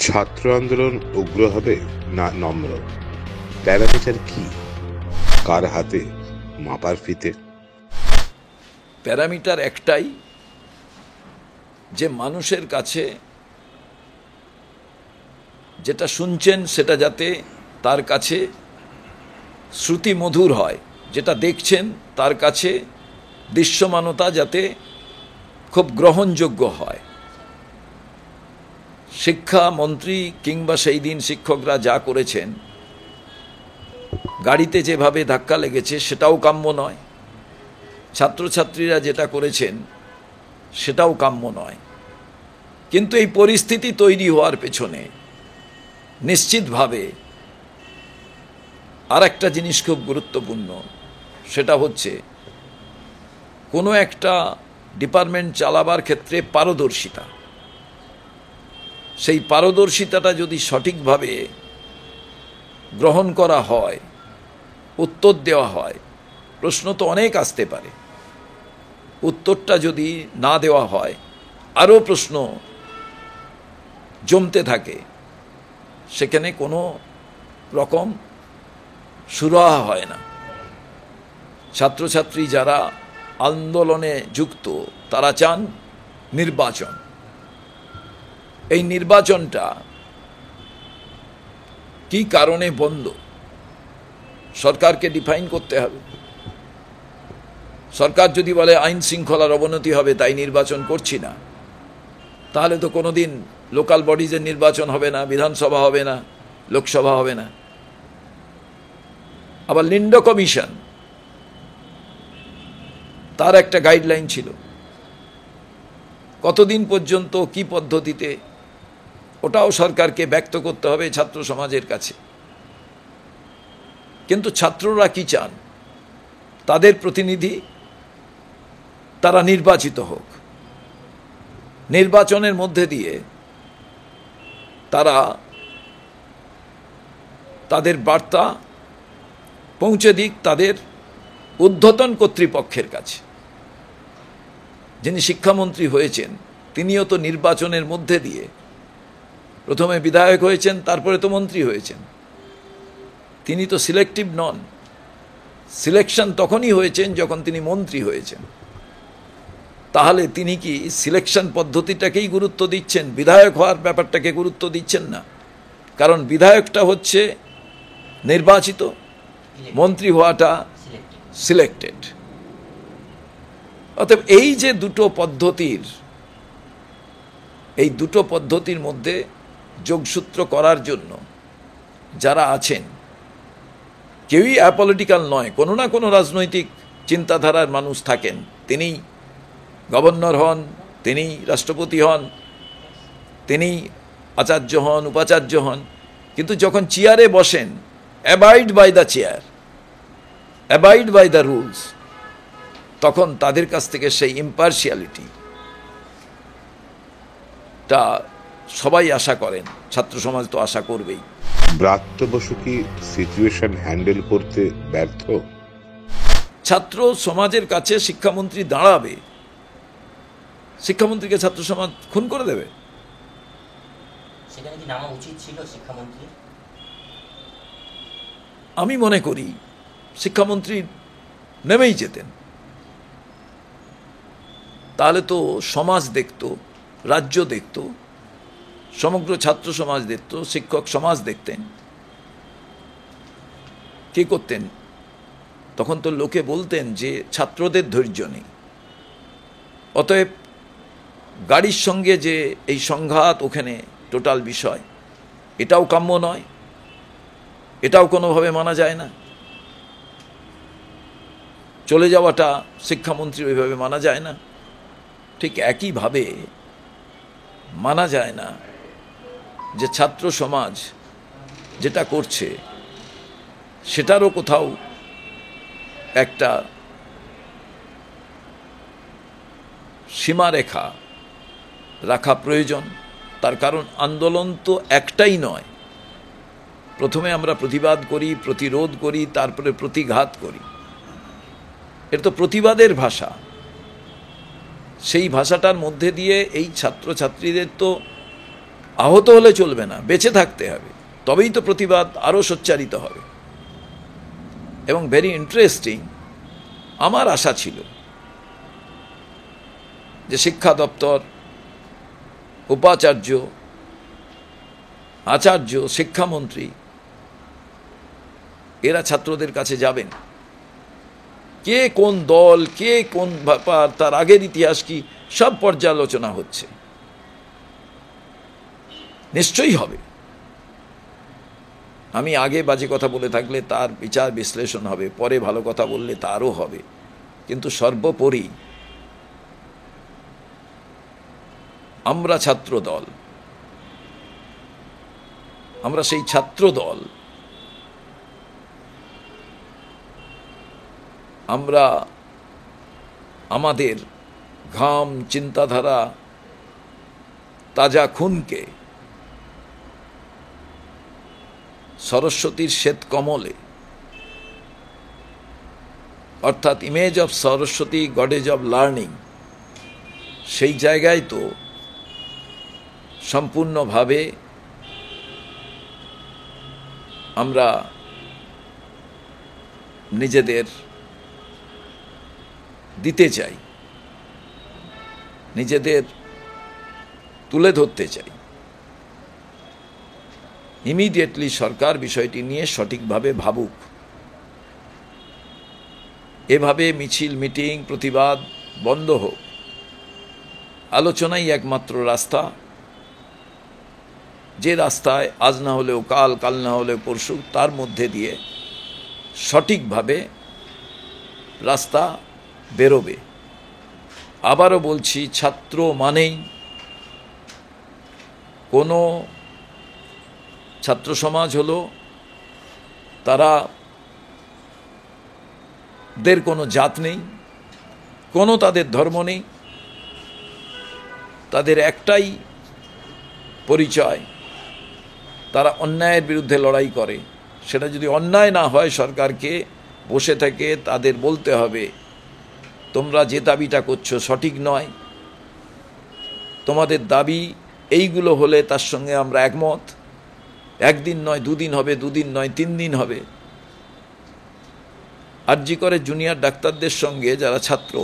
ছাত্র আন্দোলন উগ্র হবে না নম্র? প্যারামিটার কি? কার হাতে মাপার ফিতে? প্যারামিটার একটাই, যে মানুষের কাছে যেটা শুনছেন সেটা যাতে তার কাছে শ্রুতি মধুর হয়, যেটা দেখছেন তার কাছে দৃশ্যমানতা যাতে খুব গ্রহণযোগ্য হয়। শিক্ষামন্ত্রী কিংবা সেই দিন শিক্ষকরা যা করেছেন, গাড়িতে যেভাবে ধাক্কা লেগেছে সেটাও কাম্য নয়, ছাত্রছাত্রীরা যেটা করেছেন সেটাও কাম্য নয়। কিন্তু এই পরিস্থিতি তৈরি হওয়ার পেছনে নিশ্চিতভাবে আর একটা জিনিস খুব গুরুত্বপূর্ণ, সেটা হচ্ছে কোনো একটা ডিপার্টমেন্ট চালাবার ক্ষেত্রে পারদর্শিতা। সেই পারদর্শিতাটা যদি সঠিকভাবে গ্রহণ করা হয়, উত্তর দেওয়া হয়, প্রশ্ন তো অনেক আসতে পারে, উত্তরটা যদি না দেওয়া হয় আরও প্রশ্ন জমতে থাকে, সেখানে কোনো রকম সুরাহা হয় না। ছাত্রছাত্রী যারা আন্দোলনে যুক্ত তারা চান নির্বাচন। এই নির্বাচনটা কি কারণে বন্ধ সরকারকে ডিফাইন করতে হবে। সরকার যদি বলে আইন শৃঙ্খলার অবনতি হবে তাই নির্বাচন করছি না, তাহলে তো কোনোদিন লোকাল বডিজের নির্বাচন হবে না, বিধানসভা হবে না, লোকসভা হবে না। আবার লিন্ডো কমিশন, তার একটা গাইডলাইন ছিল কতদিন পর্যন্ত কি পদ্ধতিতে, ওটাও সরকারকে ব্যক্ত করতে হবে ছাত্র সমাজের কাছে। কিন্তু ছাত্ররা কি চান? তাদের প্রতিনিধি তারা নির্বাচিত হোক, নির্বাচনের মধ্যে দিয়ে তারা তাদের বার্তা পৌঁছে দিক তাদের ঊর্ধ্বতন কর্তৃপক্ষের কাছে। যিনি শিক্ষামন্ত্রী হয়েছেন তিনিও তো নির্বাচনের মধ্যে দিয়ে প্রথমে বিধায়ক হয়েছেন, তারপরে তো মন্ত্রী হয়েছেন। তিনি তো সিলেক্টিভ নন, সিলেকশন তখনই হয়েছেন যখন তিনি মন্ত্রী হয়েছেন। তাহলে তিনি কি সিলেকশন পদ্ধতিটাকেই গুরুত্ব দিচ্ছেন, বিধায়ক হওয়ার ব্যাপারটাকে গুরুত্ব দিচ্ছেন না? কারণ বিধায়কটা হচ্ছে নির্বাচিত, মন্ত্রী হওয়াটা সিলেক্টেড। অতএব এই যে দুটো পদ্ধতির মধ্যে যোগসূত্র করার জন্য যারা আছেন, কেউই অ্যাপলিটিক্যাল নয়, কোনো না কোনো রাজনৈতিক চিন্তাধারার মানুষ থাকেন। তিনি গভর্নর হন, তিনি রাষ্ট্রপতি হন, তিনি আচার্য হন, উপাচার্য হন, কিন্তু যখন চেয়ারে বসেন, abide by the chair, abide by the rules, তখন তাদের কাছ থেকে সেই ইম্পার্শিয়ালিটি টা সবাই আশা করেন, ছাত্র সমাজ তো আশা করবেই। ব্রাত্য বসু কি সিচুয়েশন হ্যান্ডেল করতে ব্যর্থ? ছাত্র সমাজের কাছে শিক্ষামন্ত্রী দাঁড়াবে, শিক্ষামন্ত্রীকে ছাত্র সমাজ খুন করে দেবে? সেখানে কি নামা উচিত ছিল শিক্ষামন্ত্রীর? আমি মনে করি শিক্ষামন্ত্রী নেমেই যেতেন, তাহলে তো সমাজ দেখত, রাজ্য দেখত, সমগ্র ছাত্র সমাজ দেখত, শিক্ষক সমাজ দেখতেন। কি করতেন? তখন তো লোকে বলতেন যে ছাত্রদের ধৈর্য নেই। অতএব গাড়ির সঙ্গে যে এই সংঘাত, ওখানে টোটাল বিষয়, এটাও কাম্য নয়, এটাও কোনোভাবে মানা যায় না। চলে যাওয়াটা শিক্ষামন্ত্রী ওইভাবে মানা যায় না। ঠিক একইভাবে মানা যায় না যে ছাত্র সমাজ যেটা করছে সেটারও কোথাও একটা সীমারেখা রাখা প্রয়োজন। তার কারণ আন্দোলন তো একটাই নয়, প্রথমে আমরা প্রতিবাদ করি, প্রতিরোধ করি, তারপরে প্রতিঘাত করি। এটা তো প্রতিবাদের ভাষা। সেই ভাষাটার মধ্যে দিয়ে এই ছাত্রছাত্রীদের তো আহত হলে চলবে না, বেঁচে থাকতে হবে, তবেই তো প্রতিবাদ আরও সোচ্চারিত হবে। এবং ভেরি ইন্টারেস্টিং, আমার আশা ছিল যে শিক্ষা দপ্তর, উপাচার্য, আচার্য, শিক্ষামন্ত্রী এরা ছাত্রদের কাছে যাবেন, কে কোন দল, কে কোন ব্যাপার, তার আগের ইতিহাস কি, সব পর্যালোচনা হচ্ছে, নিশ্চয়ই হবে। আমি আগে বাজে কথা বলে থাকলে তার বিচার বিশ্লেষণ হবে, পরে ভালো কথা বললে তারও হবে, কিন্তু সর্বোপরি আমরা ছাত্র দল, আমরা সেই ছাত্র দল, আমরা আমাদের ঘাম, চিন্তাধারা, তাজা খুনকে সরস্বতীর শ্বেত কমলে, অর্থাৎ image of Saraswati, goddess of learning, সেই জায়গায় তো সম্পূর্ণভাবে আমরা নিজেদের দিতে চাই, নিজেদের তুলে ধরতে চাই। ইমিডিয়েটলি সরকার বিষয়টি নিয়ে সঠিকভাবে ভাবুক। এভাবে মিছিল, মিটিং, প্রতিবাদ বন্ধ হোক। আলোচনাই একমাত্র রাস্তা, যে রাস্তায় আজ না হলেও কাল, কাল না হলেও পরশু, তার মধ্যে দিয়ে সঠিকভাবে রাস্তা বেরোবে। আবারও বলছি, ছাত্র মানেই কোনো ছাত্র সমাজ হলো, তারা দের কোনো জাত নেই, কোনো তাদের ধর্ম নেই, তাদের একটাই পরিচয়, তারা অন্যায়ের বিরুদ্ধে লড়াই করে। সেটা যদি অন্যায় না হয়, সরকারকে বসে থেকে তাদের বলতে হবে, তোমরা যে দাবিটা করছো সঠিক নয়, তোমাদের দাবি এইগুলো হলে তার সঙ্গে আমরা একমত। একদিন নয়, দুদিন হবে, দুদিন নয়, 3 দিন হবে। আরজি করে জুনিয়র ডাক্তারদের সঙ্গে যারা ছাত্র,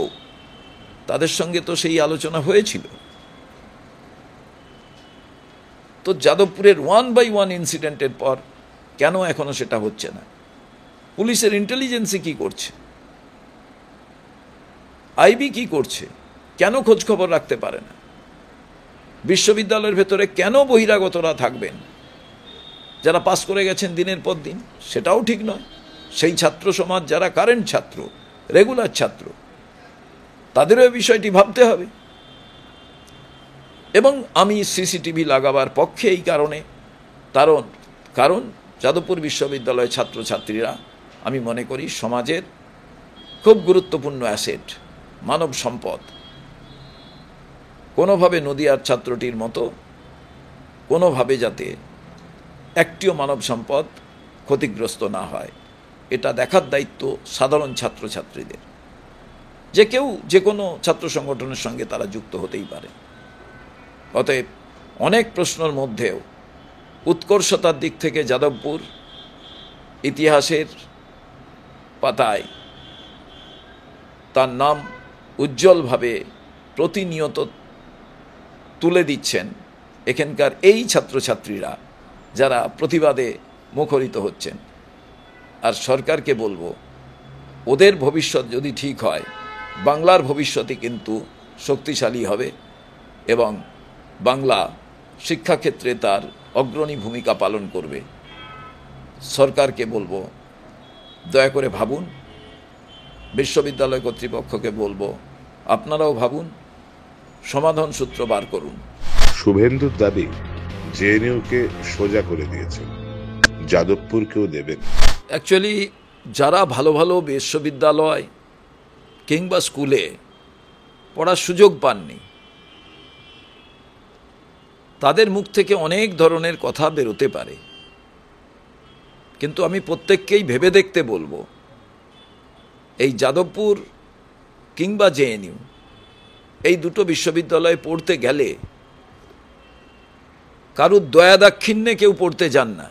তাদের সঙ্গে তো সেই আলোচনা হয়েছিল। তো যাদবপুরের 1/1 ইনসিডেন্টের পর কেন এখনো সেটা হচ্ছে না? পুলিশের ইন্টেলিজেন্সি কি করছে? আইবি কি করছে? কেন খোঁজ খবর রাখতে পারে না? বিশ্ববিদ্যালয়ের ভেতরে কেন বহিরাগতরা থাকবেন যারা পাস করে গেছেন দিনের পর দিন? সেটাও ঠিক নয়। সেই ছাত্র সমাজ যারা কারেন্ট ছাত্র, রেগুলার ছাত্র, তাদেরও এই বিষয়টি ভাবতে হবে। এবং আমি সিসিটিভি লাগাবার পক্ষে এই কারণে, কারণ যাদবপুর বিশ্ববিদ্যালয়ের ছাত্রছাত্রীরা আমি মনে করি সমাজের খুব গুরুত্বপূর্ণ অ্যাসেট, মানব সম্পদ। কোনোভাবে নদিয়ার ছাত্রটির মতো কোনোভাবে যাতে একটিও মানব সম্পদ ক্ষতিগ্রস্ত না হয়, এটা দেখার দায়িত্ব সাধারণ ছাত্রছাত্রীদের। যে কেউ যে কোনো ছাত্র সংগঠনের সঙ্গে তারা যুক্ত হতেই পারে। অতএব অনেক প্রশ্নের মধ্যেও উৎকর্ষতার দিক থেকে যাদবপুর ইতিহাসের পাতায় তার নাম উজ্জ্বলভাবে প্রতিনিয়ত তুলে দিচ্ছেন এখানকার এই ছাত্রছাত্রীরা, যারা প্রতিবাদে মুখরিত হচ্ছেন। আর সরকারকে বলবো, ওদের ভবিষ্যৎ যদি ঠিক হয়, বাংলার ভবিষ্যৎই কিন্তু শক্তিশালী হবে এবং বাংলা শিক্ষাক্ষেত্রে তার অগ্রণী ভূমিকা পালন করবে। সরকারকে বলবো, দয়া করে ভাবুন। বিশ্ববিদ্যালয় কর্তৃপক্ষকে বলবো, আপনারাও ভাবুন, সমাধান সূত্র বার করুন। শুভেন্দুর দাবি জেএনইউকে সোজা করে দিয়েছে, যাদবপুরকেও দেবেন। অ্যাকচুয়ালি যারা ভালো ভালো বিশ্ববিদ্যালয় কিংবা স্কুলে পড়ার সুযোগ পাননি, তাদের মুখ থেকে অনেক ধরনের কথা বেরোতে পারে, কিন্তু আমি প্রত্যেককেই ভেবে দেখতে বলবো, এই যাদবপুর কিংবা জেএনইউ, এই দুটো বিশ্ববিদ্যালয়ে পড়তে গেলে কারুর দয়া দাক্ষিণ্যে কেউ পড়তে যান না।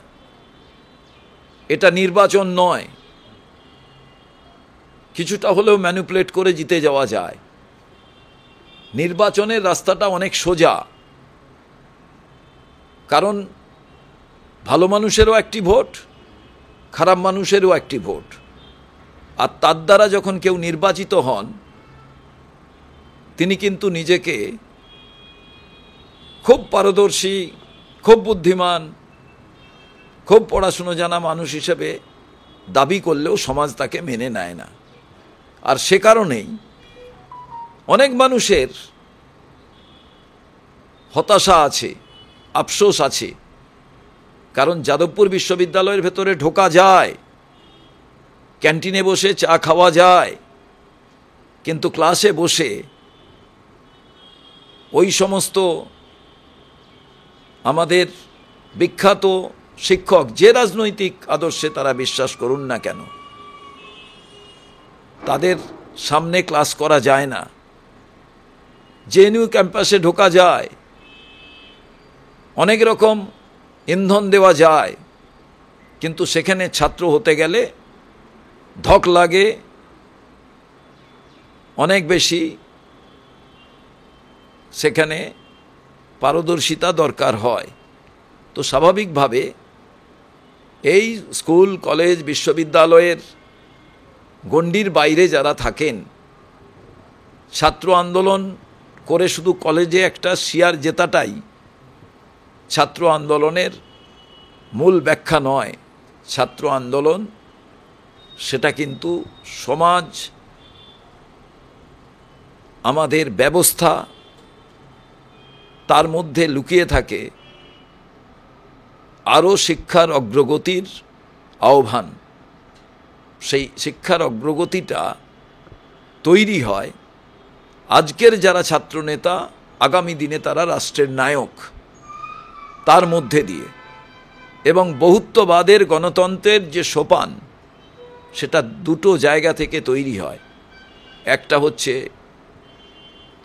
এটা নির্বাচন নয়, কিছুটা হলেও ম্যানিপুলেট করে জিতে যাওয়া যায়। নির্বাচনের রাস্তাটা অনেক সোজা, কারণ ভালো মানুষেরও একটি ভোট, খারাপ মানুষেরও একটি ভোট, আর তার দ্বারা যখন কেউ নির্বাচিত হন তিনি কিন্তু নিজেকে খুব পারদর্শী, খুব বুদ্ধিমান, খুব পড়াশুনো জানা মানুষ হিসেবে দাবি করলেও সমাজ তাকে মেনে নেয় না। আর সে কারণেই অনেক মানুষের হতাশা আছে, আফসোস আছে, কারণ যাদবপুর বিশ্ববিদ্যালয়ের ভেতরে ঢোকা যায়, ক্যান্টিনে বসে চা খাওয়া যায়, কিন্তু ক্লাসে বসে ওই সমস্ত আমাদের বিখ্যাত শিক্ষক যে রাজনৈতিক আদর্শে তারা বিশ্বাস করুন না কেন, তাদের সামনে ক্লাস করা যায় না। জেএনইউ ক্যাম্পাসে ঢোকা যায়, অনেক রকম ইন্ধন দেওয়া যায়, কিন্তু সেখানে ছাত্র হতে গেলে ধক লাগে, অনেক বেশি সেখানে পারদর্শিতা দরকার হয়। তো স্বাভাবিকভাবে এই স্কুল, কলেজ, বিশ্ববিদ্যালয়ের গণ্ডির বাইরে যারা থাকেন, ছাত্র আন্দোলন করে শুধু কলেজে একটা চেয়ার জেতাটাই ছাত্র আন্দোলনের মূল ব্যাখ্যা নয়। ছাত্র আন্দোলন সেটা কিন্তু সমাজ, আমাদের ব্যবস্থা, তার মধ্যে লুকিয়ে থাকে আরও শিক্ষার অগ্রগতির আহ্বান। সেই শিক্ষার অগ্রগতিটা তৈরি হয় আজকের যারা ছাত্রনেতা, আগামী দিনে তারা রাষ্ট্রের নায়ক, তার মধ্যে দিয়ে। এবং বহুত্ববাদের গণতন্ত্রের যে সোপান, সেটা দুটো জায়গা থেকে তৈরি হয়। একটা হচ্ছে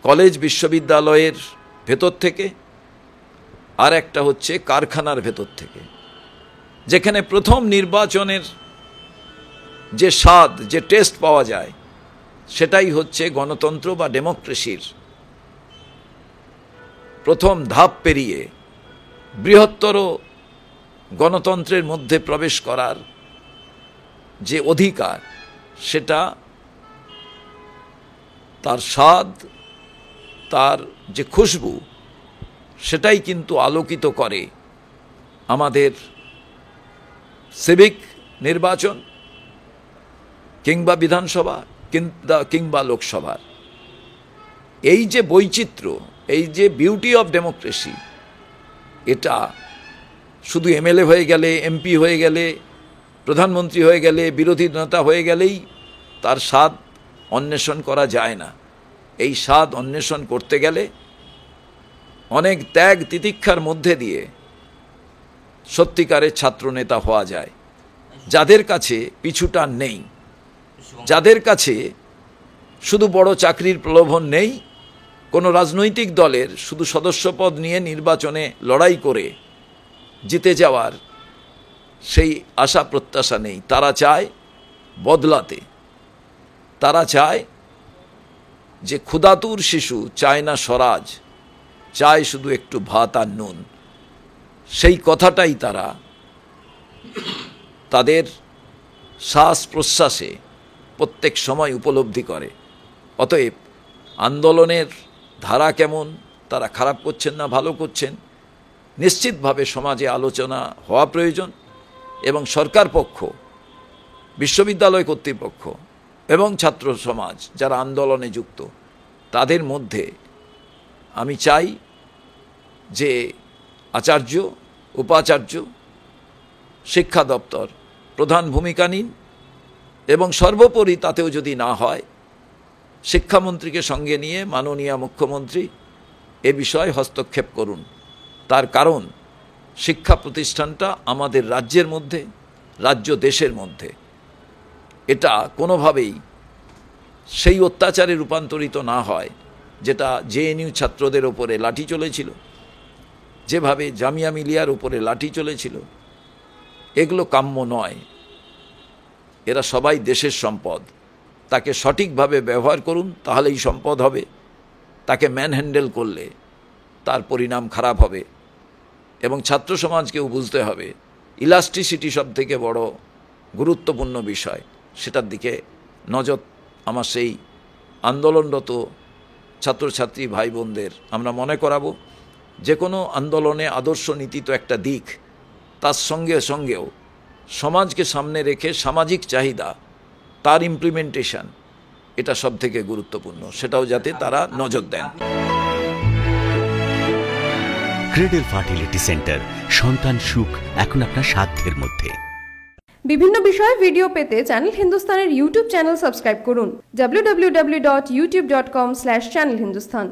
কলেজ বিশ্ববিদ্যালয়ের ভেতর থেকে, আর একটা হচ্ছে কারখানার ভেতর থেকে, যেখানে প্রথম নির্বাচনের যে স্বাদ, যে টেস্ট পাওয়া যায়, সেটাই হচ্ছে গণতন্ত্র বা ডেমোক্রেসির প্রথম ধাপ পেরিয়ে বৃহত্তর গণতন্ত্রের মধ্যে প্রবেশ করার যে অধিকার, সেটা তার স্বাদ, তার যে খুশবু, সেটাই কিন্তু আলোকিত করে আমাদের সিভিক নির্বাচন কিংবা বিধানসভা কিংবা লোকসভার। এই যে বৈচিত্র্য, এই যে বিউটি অফ ডেমোক্রেসি, এটা শুধু এমএলএ হয়ে গেলে, এমপি হয়ে গেলে, প্রধানমন্ত্রী হয়ে গেলে, বিরোধী নেতা হয়ে গেলেই তার স্বাদ অন্বেষণ করা যায় না। এই স্বাদ অন্বেষণ করতে গেলে অনেক ত্যাগ তিতিক্ষার মধ্যে দিয়ে সত্যিকারের ছাত্রনেতা হওয়া যায়, যাদের কাছে পিছুটান নেই, যাদের কাছে শুধু বড় চাকরির প্রলোভন নেই, কোনো রাজনৈতিক দলের শুধু সদস্যপদ নিয়ে নির্বাচনে লড়াই করে জিতে যাওয়ার সেই আশা প্রত্যাশা নেই। তারা চায় বদলাতে, তারা চায় যে ক্ষুধাতুর শিশু চায় না স্বরাজ, চায় শুধু একটু ভাত আর নুন। সেই কথাটাই তারা তাদের শ্বাস প্রশ্বাসে প্রত্যেক সময় উপলব্ধি করে। অতএব আন্দোলনের ধারা কেমন, তারা খারাপ করছেন না ভালো করছেন, নিশ্চিতভাবে সমাজে আলোচনা হওয়া প্রয়োজন। এবং সরকার পক্ষ, বিশ্ববিদ্যালয় কর্তৃপক্ষ এবং ছাত্র সমাজ যারা আন্দোলনে যুক্ত, তাদের মধ্যে আমি চাই যে আচার্য, উপাচার্য, শিক্ষা দপ্তর প্রধান ভূমিকা নিন, এবং সর্বোপরি তাতেও যদি না হয়, শিক্ষামন্ত্রীকে সঙ্গে নিয়ে মাননীয় মুখ্যমন্ত্রী এ বিষয়ে হস্তক্ষেপ করুন। তার কারণ শিক্ষা প্রতিষ্ঠানটা আমাদের রাজ্যের মধ্যে, রাজ্য দেশের মধ্যে, এটা কোনোভাবেই সেই অত্যাচারে রূপান্তরিত না হয় যেটা জেএনইউ ছাত্রদের ওপরে লাঠি চলেছিল, যেভাবে জামিয়া মিলিয়ার উপরে লাঠি চলেছিল, এগুলো কাম্য নয়। এরা সবাই দেশের সম্পদ, তাকে সঠিকভাবে ব্যবহার করুন, তাহলেই সম্পদ হবে। তাকে ম্যানহ্যান্ডেল করলে তার পরিণাম খারাপ হবে। এবং ছাত্র সমাজকেও বুঝতে হবে ইলাস্ট্রিসিটি সব থেকে বড় গুরুত্বপূর্ণ বিষয়, সেটার দিকে নজর আমার সেই আন্দোলনরত ছাত্রছাত্রী ভাই বোনদের আমরা মনে করাবো। যে কোনো আন্দোলনে আদর্শ নীতি তো একটা দিক, তার সঙ্গে সঙ্গেও সমাজকে সামনে রেখে সামাজিক চাহিদা, তার ইমপ্লিমেন্টেশন, এটা সব থেকে গুরুত্বপূর্ণ, সেটাও যাতে তারা নজর দেন। ক্রেডেল ফার্টিলিটি সেন্টার, সন্তান সুখ এখন আপনার সাধ্যের মধ্যে। বিভিন্ন বিষয়ে ভিডিও পেতে চ্যানেল হিন্দুস্তানের ইউটিউব চ্যানেল সাবস্ক্রাইব করুন www.youtube.com/channelhindustan।